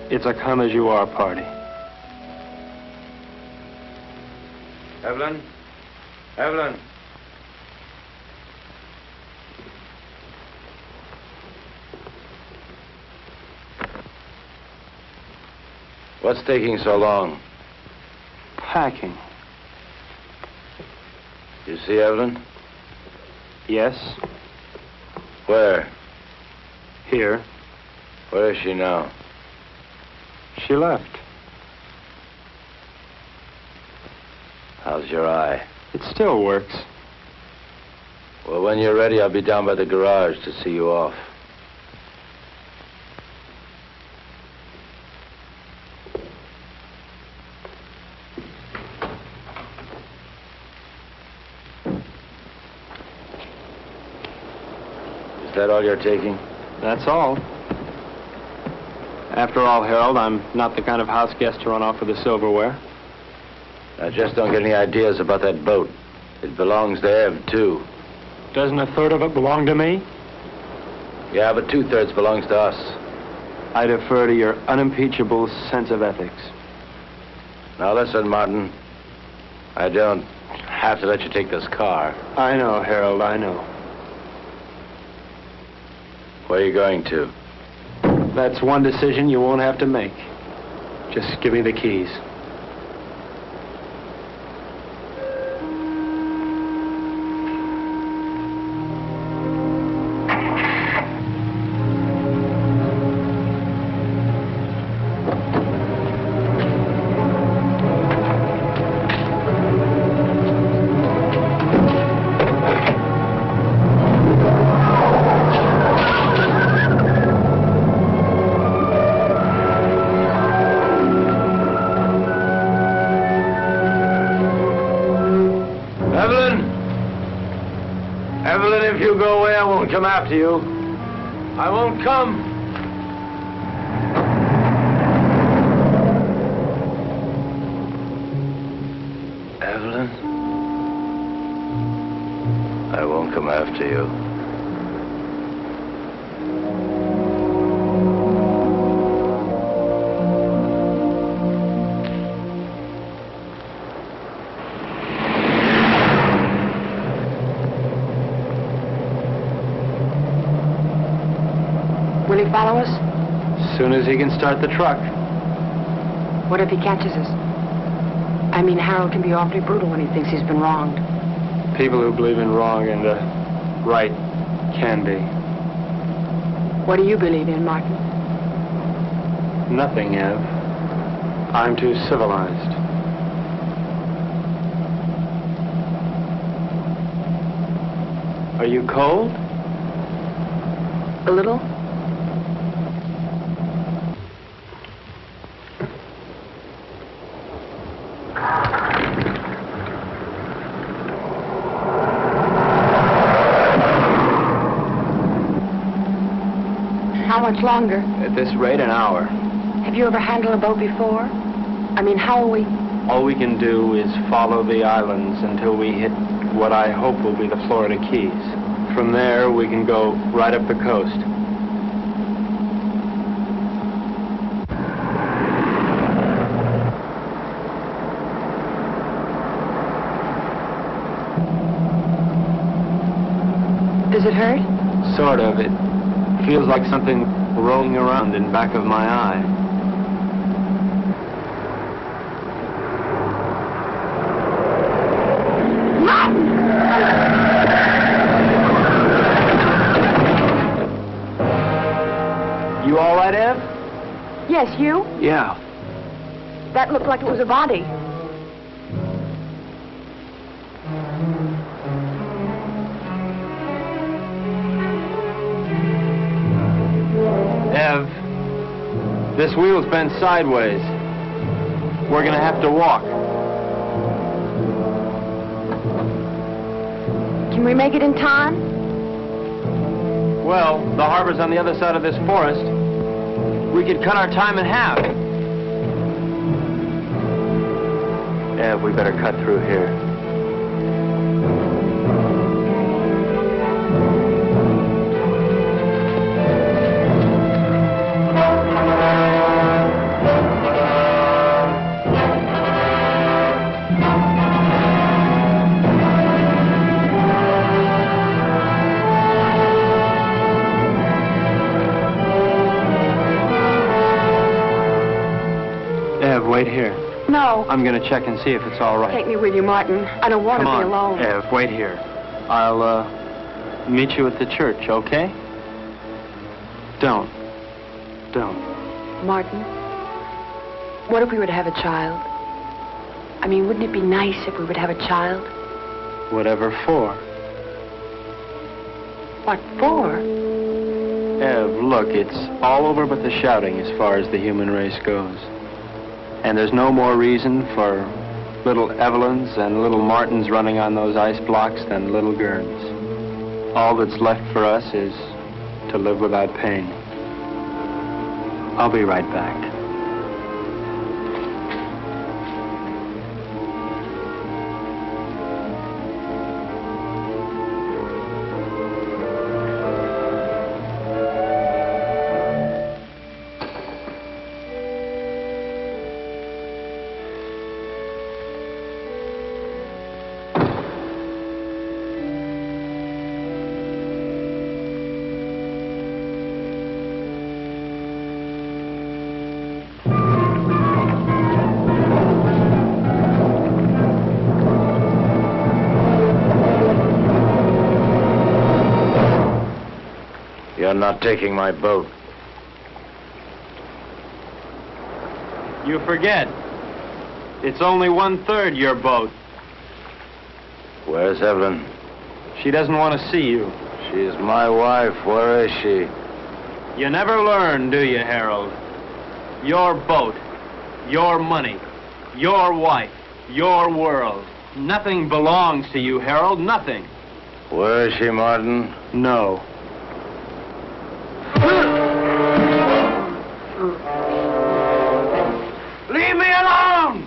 It's a come-as-you-are party. Evelyn? Evelyn? What's taking so long? Packing. You see, Evelyn? Yes? Where? Here. Where is she now? She left. How's your eye? It still works. Well, when you're ready, I'll be down by the garage to see you off. Is that all you're taking? That's all. After all, Harold, I'm not the kind of house guest to run off with the silverware. Now, just don't get any ideas about that boat. It belongs to Ev, too. Doesn't a third of it belong to me? Yeah, but 2/3 belongs to us. I defer to your unimpeachable sense of ethics. Now, listen, Martin. I don't have to let you take this car. I know, Harold, I know. Where are you going to? That's one decision you won't have to make. Just give me the keys. Evelyn, if you go away, I won't come after you. I won't come. Evelyn? I won't come after you. Will he follow us? As soon as he can start the truck. What if he catches us? I mean, Harold can be awfully brutal when he thinks he's been wronged. People who believe in wrong and right can be. What do you believe in, Martin? Nothing, Ev. I'm too civilized. Are you cold? A little? How much longer? At this rate, an hour. Have you ever handled a boat before? I mean, how are we? All we can do is follow the islands until we hit what I hope will be the Florida Keys. From there, we can go right up the coast. Does it hurt? Sort of. It feels like something rolling around in back of my eye. You all right, Ev? Yes, you? Yeah. That looked like it was a body. Ev, this wheel's bent sideways. We're gonna have to walk. Can we make it in time? Well, the harbor's on the other side of this forest. We could cut our time in half. Ev, we better cut through here. Wait here. No. I'm gonna check and see if it's all right. Take me with you, Martin. I don't want Come to on, be alone. Ev, wait here. I'll meet you at the church, okay? Don't. Martin, what if we were to have a child? I mean, wouldn't it be nice if we would have a child? Whatever for. What for? Ev, look, it's all over but the shouting as far as the human race goes. And there's no more reason for little Evelyns and little Martins running on those ice blocks than little Gurns. All that's left for us is to live without pain. I'll be right back. You're not taking my boat. You forget. It's only 1/3 your boat. Where's Evelyn? She doesn't want to see you. She's my wife. Where is she? You never learn, do you, Harold? Your boat, your money, your wife, your world. Nothing belongs to you, Harold, nothing. Where is she, Martin? No. Leave me alone!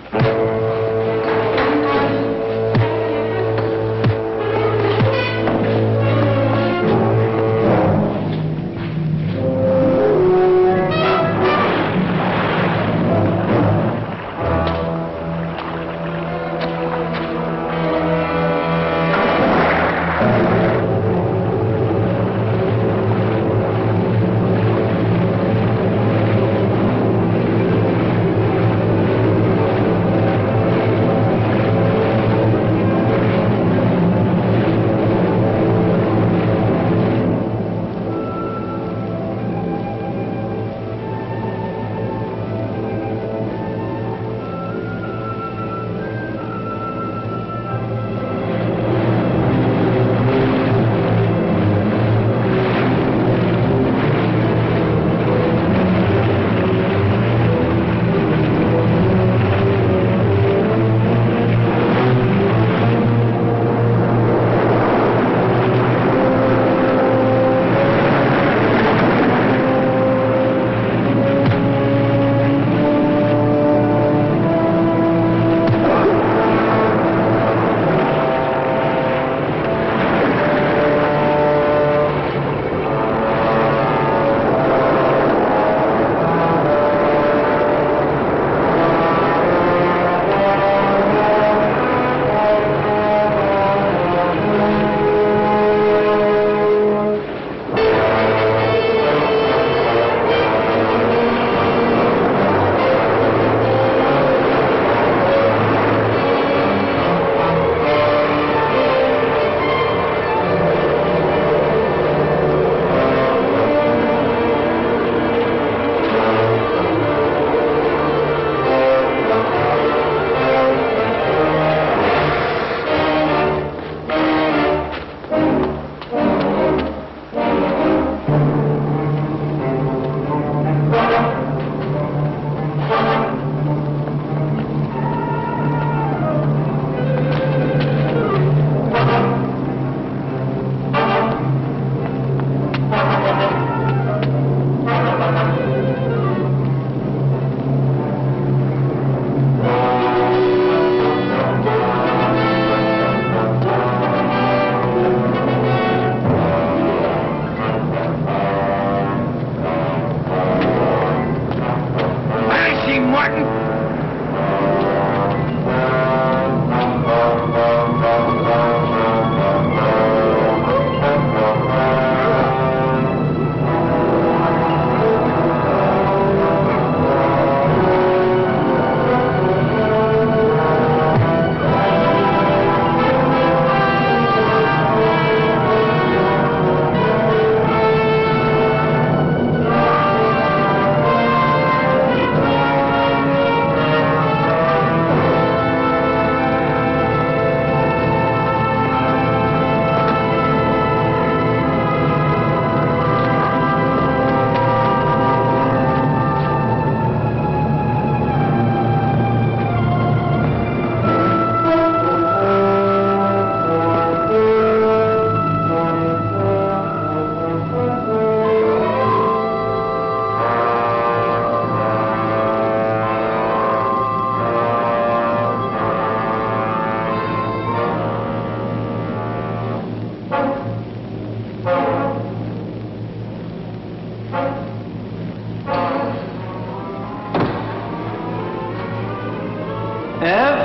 Ev?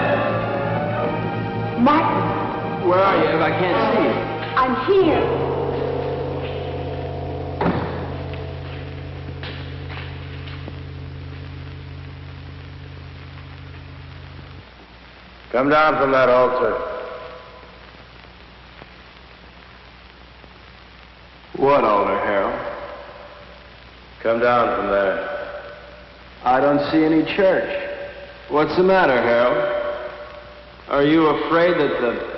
Martin, Where are you, Ev? I can't see you. I'm here. Come down from that altar. What altar, Harold? Come down from there. I don't see any church. What's the matter, Harold? Are you afraid that the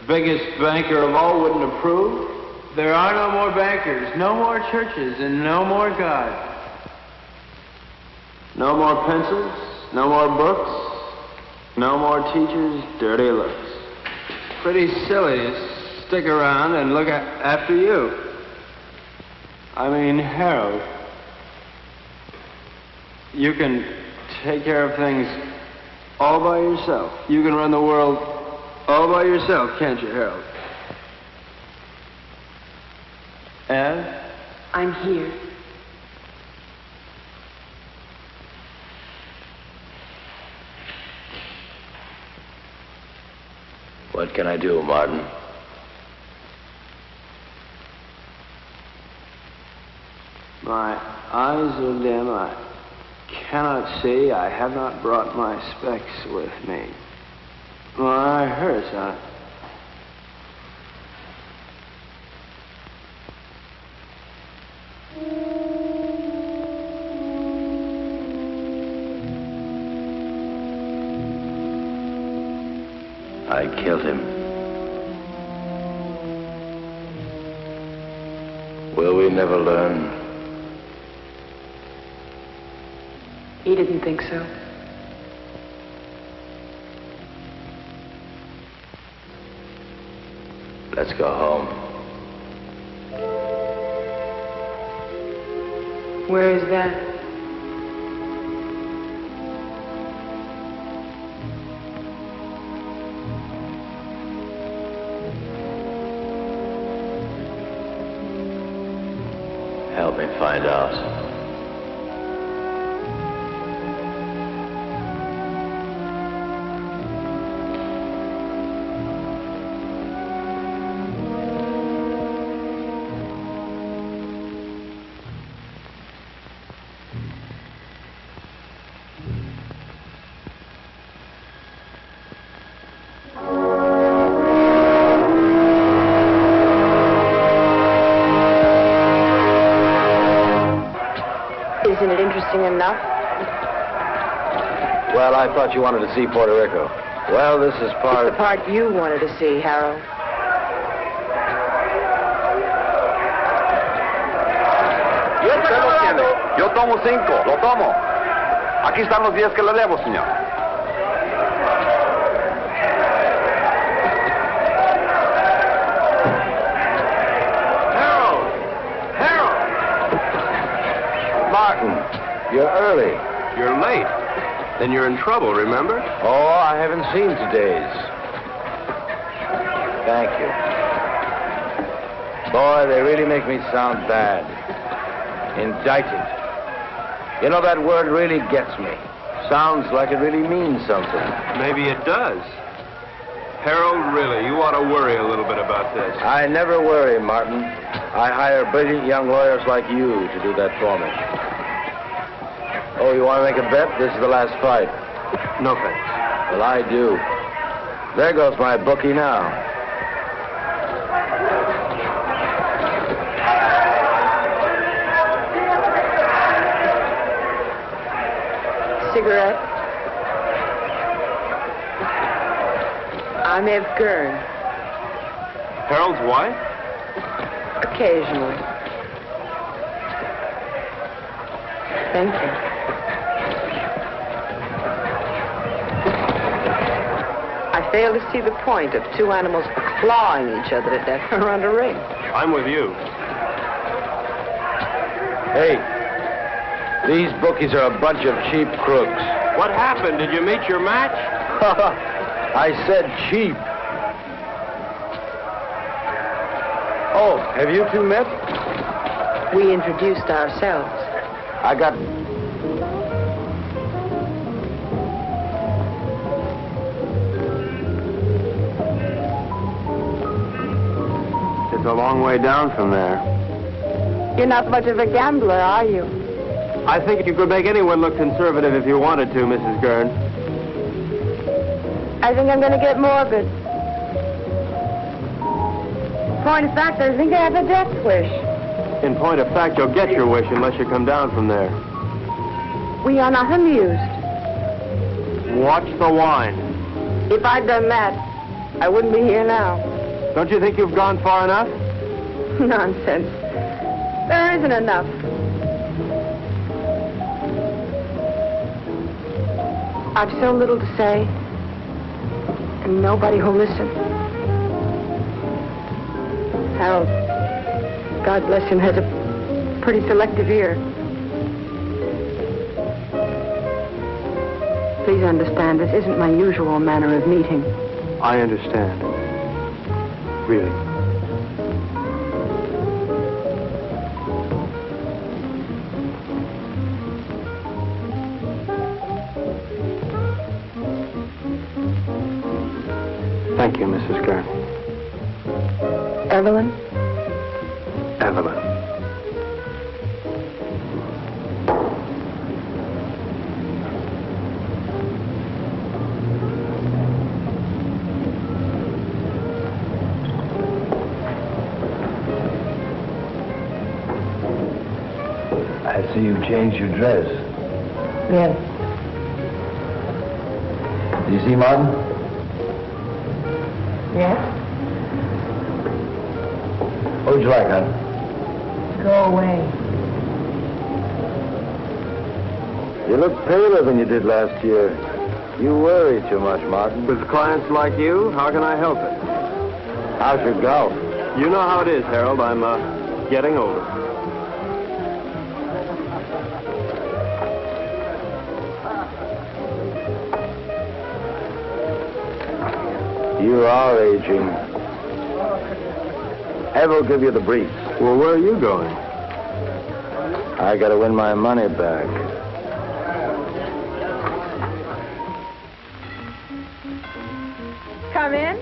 biggest banker of all wouldn't approve? There are no more bankers, no more churches, and no more God. No more pencils, no more books, no more teachers, dirty looks. Pretty silly to stick around and look after you. I mean, Harold, you can take care of things all by yourself. You can run the world all by yourself, can't you, Harold? Ev? I'm here. What can I do, Martin? My eyes are dim. I cannot see. I have not brought my specs with me. My eye hurts. I killed him. Will we never learn? He didn't think so. Let's go home. Where is that? Help me find out. Isn't it interesting enough? Well, I thought you wanted to see Puerto Rico. Well, this is It's part... the part you wanted to see, Harold. Usted lo tiene. Yo tomo 5. Lo tomo. Aquí están los 10 que le debo, señor. Martin, you're early. You're late. Then you're in trouble, remember? Oh, I haven't seen today's. Thank you. Boy, they really make me sound bad. Indicted. You know, that word really gets me. Sounds like it really means something. Maybe it does. Harold, really, you ought to worry a little bit about this. I never worry, Martin. I hire brilliant young lawyers like you to do that for me. Oh, you want to make a bet? This is the last fight. No thanks. Well, I do. There goes my bookie now. Cigarette? I'm Ev Gurn. Harold's wife? Occasionally. Thank you. I fail to see the point of two animals clawing each other to death around a ring. I'm with you. Hey, these bookies are a bunch of cheap crooks. What happened? Did you meet your match? I said cheap. Oh, have you two met? We introduced ourselves. I got... a long way down from there. You're not much of a gambler, are you? I think you could make anyone look conservative if you wanted to, Mrs. Gurn. I think I'm going to get morbid. Point of fact, I think I have a death wish. In point of fact, you'll get your wish unless you come down from there. We are not amused. Watch the wine. If I'd done that, I wouldn't be here now. Don't you think you've gone far enough? Nonsense. There isn't enough. I've so little to say, and nobody who'll listen. Harold, God bless him, has a pretty selective ear. Please understand, this isn't my usual manner of meeting. I understand. Really. Thank you, Mrs. Gurn. Evelyn? Evelyn. I see you've changed your dress. Yes. Did you see Martin? Yes? What would you like, hon? Go away. You look paler than you did last year. You worry too much, Martin. With clients like you, how can I help it? How's your golf? You know how it is, Harold. I'm, getting older. You are aging. Ev will give you the briefs. Well, where are you going? I gotta win my money back. Come in.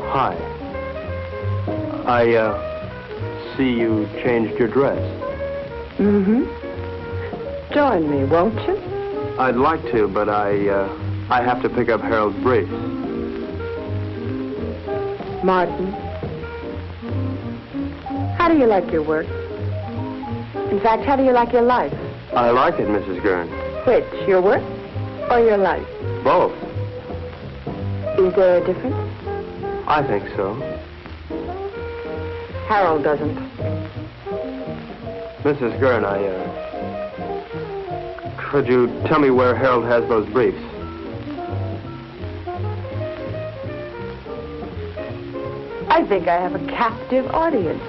Hi. I, see you changed your dress. Mm-hmm. Join me, won't you? I'd like to, but I have to pick up Harold's briefs. Martin, how do you like your work? In fact, how do you like your life? I like it, Mrs. Gurn. Which, your work or your life? Both. Is there a difference? I think so. Harold doesn't. Mrs. Gurn, could you tell me where Harold has those briefs? I think I have a captive audience.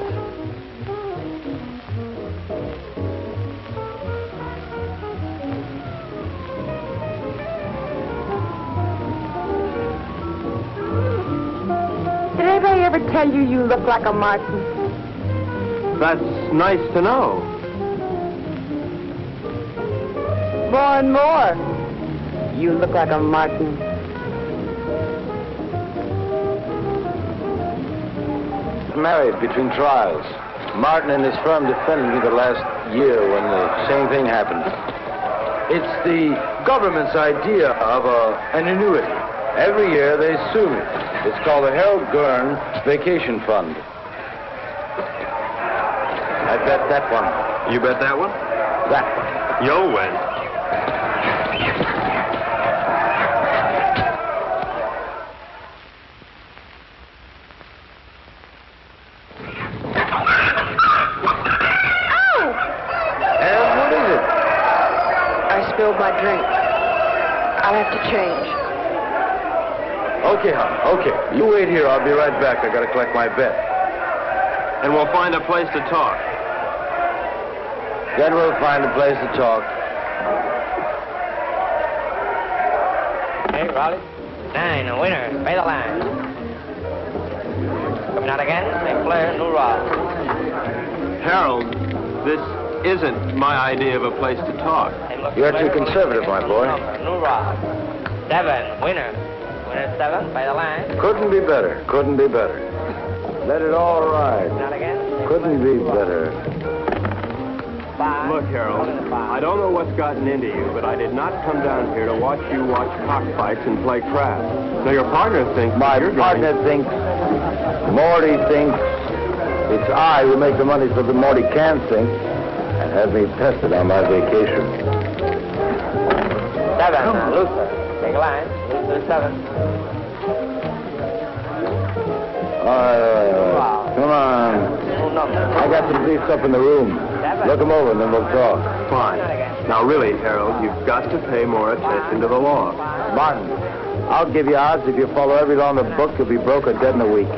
Did anybody ever tell you you look like a Martin? That's nice to know. More and more. You look like a Martin. Married between trials. Martin and his firm defended me the last year when the same thing happened. It's the government's idea of an annuity. Every year they sue me. It's called the Harold Gurn Vacation Fund. I bet that one. You bet that one? That one. You'll win. And what is it? I spilled my drink. I'll have to change. Okay, hon. Okay. You wait here. I'll be right back. I gotta collect my bet. And we'll find a place to talk. Then we'll find a place to talk. Hey, Raleigh. 9, a winner. Pay the line. Coming out again, St. Clair, New Rock. Harold, this isn't my idea of a place to talk. And You're too conservative, my boy. New rod. 7, winner. Winner 7 by the line. Couldn't be better. Couldn't be better. Let it all ride. Not again. Couldn't be better. 5. Look, Harold, I don't know what's gotten into you, but I did not come down here to watch you watch cockfights and play craps. Now, your partner thinks... My partner thinks, Morty thinks, it's I who make the money so that Morty can think, and has me pestered on my vacation. 7, Luther. Take a line. Luther 7. All right. Come on. I got some beefs up in the room. Look them over and then we'll talk. Fine. Now, really, Harold, you've got to pay more attention to the law. Martin, I'll give you odds if you follow every law in the book, you'll be broke or dead in a week.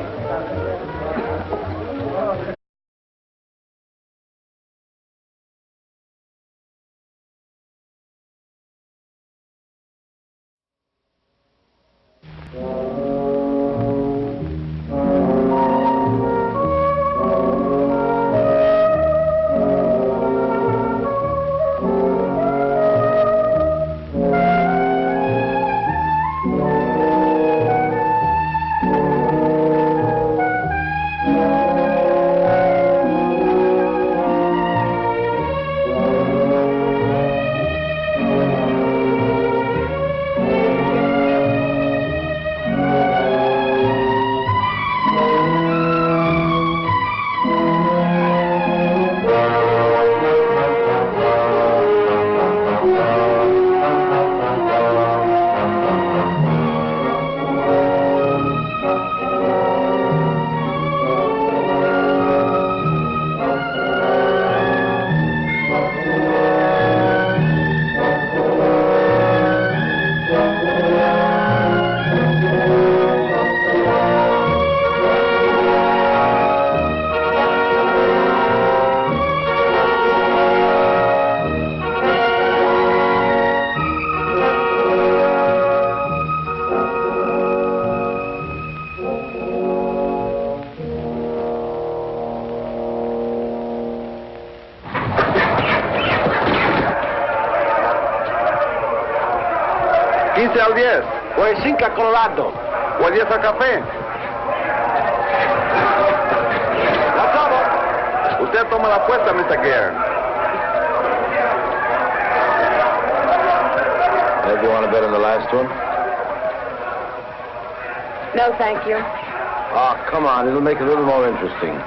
Al 10. O el 5 a Colorado. O el 10 al café. Usted toma la apuesta, Mr. Gare. Ed, you want to bet on the last one? No, thank you. Oh, come on. It'll make it a little more interesting.